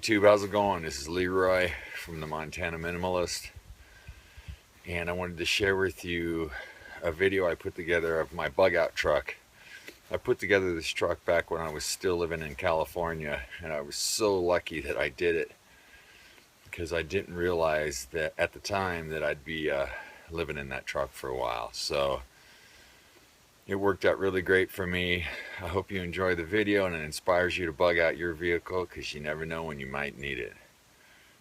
YouTube, how's it going? This is Leroy from the Montana Minimalist, and I wanted to share with you a video I put together of my bug out truck. I put together this truck back when I was still living in California, and I was so lucky that I did it because I didn't realize that at the time that I'd be living in that truck for a while. So it worked out really great for me. I hope you enjoy the video and it inspires you to bug out your vehicle, because you never know when you might need it.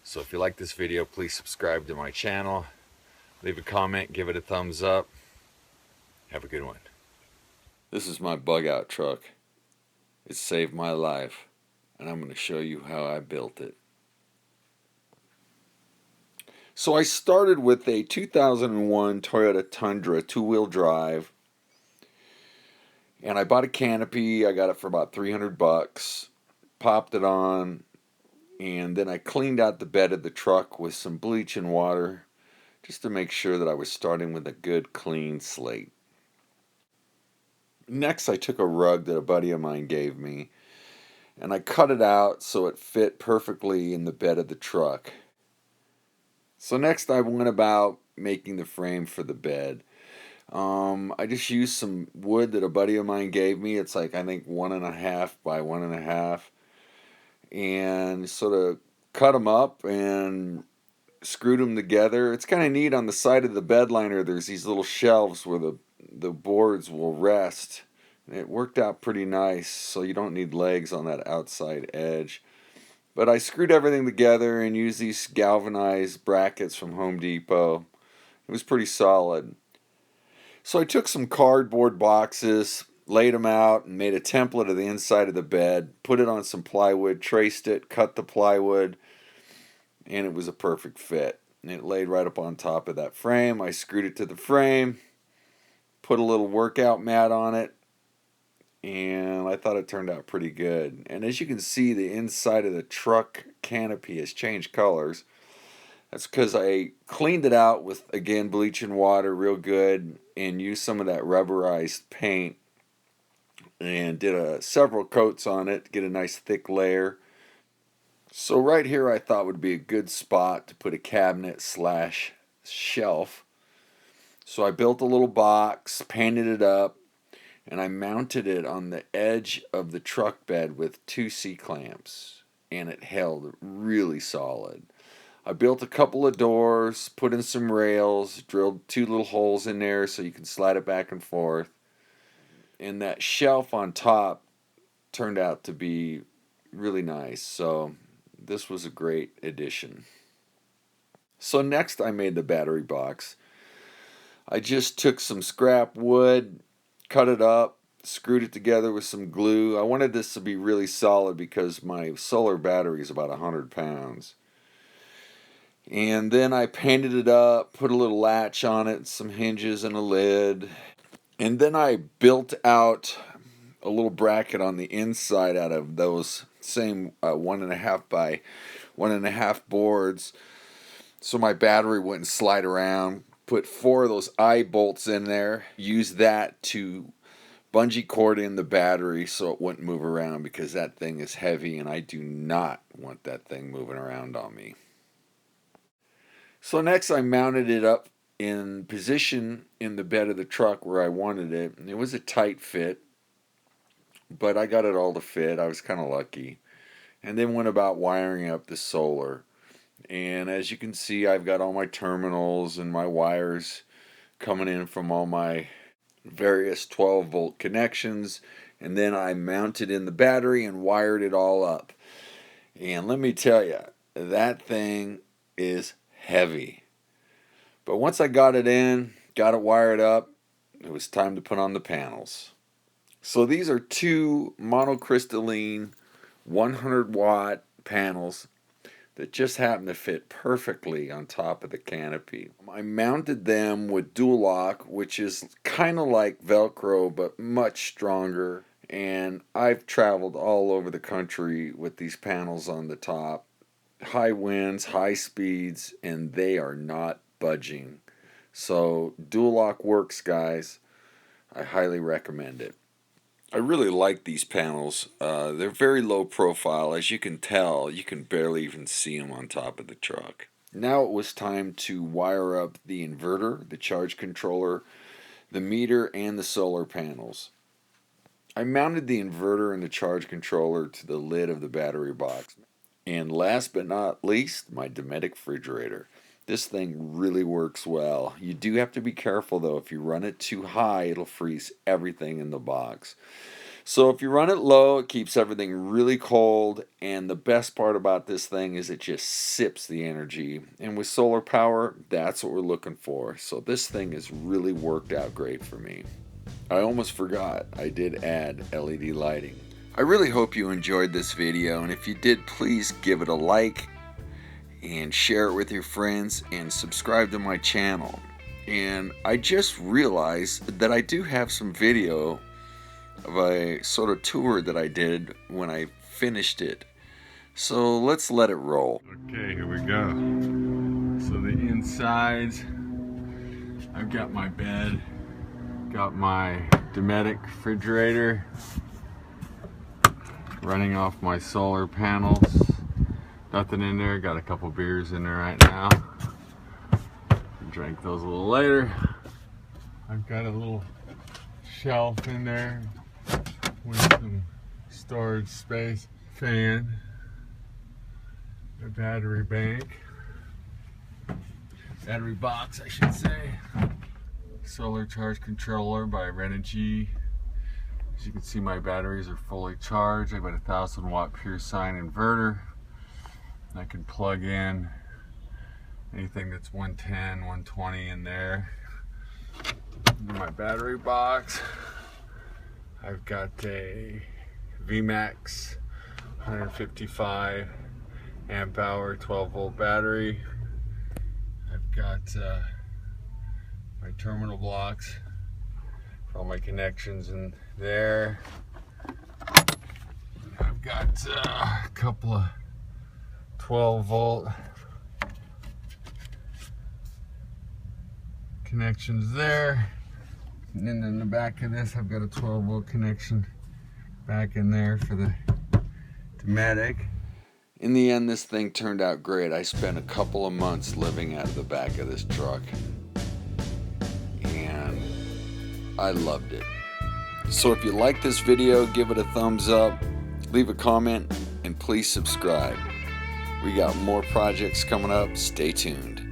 So if you like this video, please subscribe to my channel, leave a comment, give it a thumbs up. Have a good one. This is my bug out truck. It saved my life, and I'm going to show you how I built it. So I started with a 2001 Toyota Tundra two-wheel drive. And I bought a canopy. I got it for about $300. Popped it on, and then I cleaned out the bed of the truck with some bleach and water, just to make sure that I was starting with a good clean slate. Next, I took a rug that a buddy of mine gave me, and I cut it out so it fit perfectly in the bed of the truck. So next, I went about making the frame for the bed. I just used some wood that a buddy of mine gave me. It's like, I think 1.5 by 1.5, and sort of cut them up and screwed them together. It's kind of neat. On the side of the bed liner, there's these little shelves where the boards will rest. It worked out pretty nice, so you don't need legs on that outside edge. But I screwed everything together and used these galvanized brackets from Home Depot. It was pretty solid. So I took some cardboard boxes, laid them out, and made a template of the inside of the bed, put it on some plywood, traced it, cut the plywood, and it was a perfect fit. And it laid right up on top of that frame. I screwed it to the frame, put a little workout mat on it, and I thought it turned out pretty good. And as you can see, the inside of the truck canopy has changed colors. That's because I cleaned it out with, again, bleach and water real good, and used some of that rubberized paint and did several coats on it to get a nice thick layer. So right here I thought would be a good spot to put a cabinet slash shelf. So I built a little box, painted it up, and I mounted it on the edge of the truck bed with 2 C-clamps, and it held really solid. I built a couple of doors, put in some rails, drilled 2 little holes in there so you can slide it back and forth. And that shelf on top turned out to be really nice. So this was a great addition. So next I made the battery box. I just took some scrap wood, cut it up, screwed it together with some glue. I wanted this to be really solid because my solar battery is about 100 pounds. And then I painted it up, put a little latch on it, some hinges and a lid. And then I built out a little bracket on the inside out of those same 1.5 by 1.5 boards, so my battery wouldn't slide around. Put 4 of those eye bolts in there. Use that to bungee cord in the battery so it wouldn't move around, because that thing is heavy and I do not want that thing moving around on me. So next I mounted it up in position in the bed of the truck where I wanted it. It was a tight fit, but I got it all to fit. I was kind of lucky. And then went about wiring up the solar. And as you can see, I've got all my terminals and my wires coming in from all my various 12-volt connections. And then I mounted in the battery and wired it all up. And let me tell you, that thing is heavy. But once I got it in, got it wired up, it was time to put on the panels. So these are 2 monocrystalline 100-watt panels that just happen to fit perfectly on top of the canopy. I mounted them with dual lock, which is kind of like Velcro but much stronger. And I've traveled all over the country with these panels on the top. High winds, high speeds, and they are not budging. So dual lock works, guys. I highly recommend it. I really like these panels. They're very low profile. As you can tell, you can barely even see them on top of the truck. Now it was time to wire up the inverter, the charge controller, the meter, and the solar panels. I mounted the inverter and the charge controller to the lid of the battery box. And last but not least, my Dometic refrigerator. This thing really works well. You do have to be careful though. If you run it too high, it'll freeze everything in the box. So if you run it low, it keeps everything really cold, and the best part about this thing is it just sips the energy. And with solar power, that's what we're looking for. So this thing has really worked out great for me. I almost forgot, I did add LED lighting. I really hope you enjoyed this video, and if you did, please give it a like and share it with your friends and subscribe to my channel. And I just realized that I do have some video of a sort of tour that I did when I finished it. So let's let it roll. Okay, here we go. So the insides, I've got my bed, got my Dometic refrigerator running off my solar panels. Nothing in there, got a couple beers in there right now. Drank those a little later. I've got a little shelf in there with some storage space, fan, a battery bank, battery box I should say, solar charge controller by Renogy. As you can see, my batteries are fully charged. I've got a 1000-watt pure sine inverter. I can plug in anything that's 110, 120 in there. In my battery box, I've got a VMAX 155 amp hour 12-volt battery. I've got my terminal blocks for all my connections in there. I've got a couple of 12-volt connections there. And then in the back of this, I've got a 12-volt connection back in there for the Dometic. In the end, this thing turned out great. I spent a couple of months living out of the back of this truck, and I loved it. So if you like this video, give it a thumbs up, leave a comment, and please subscribe. We got more projects coming up. Stay tuned.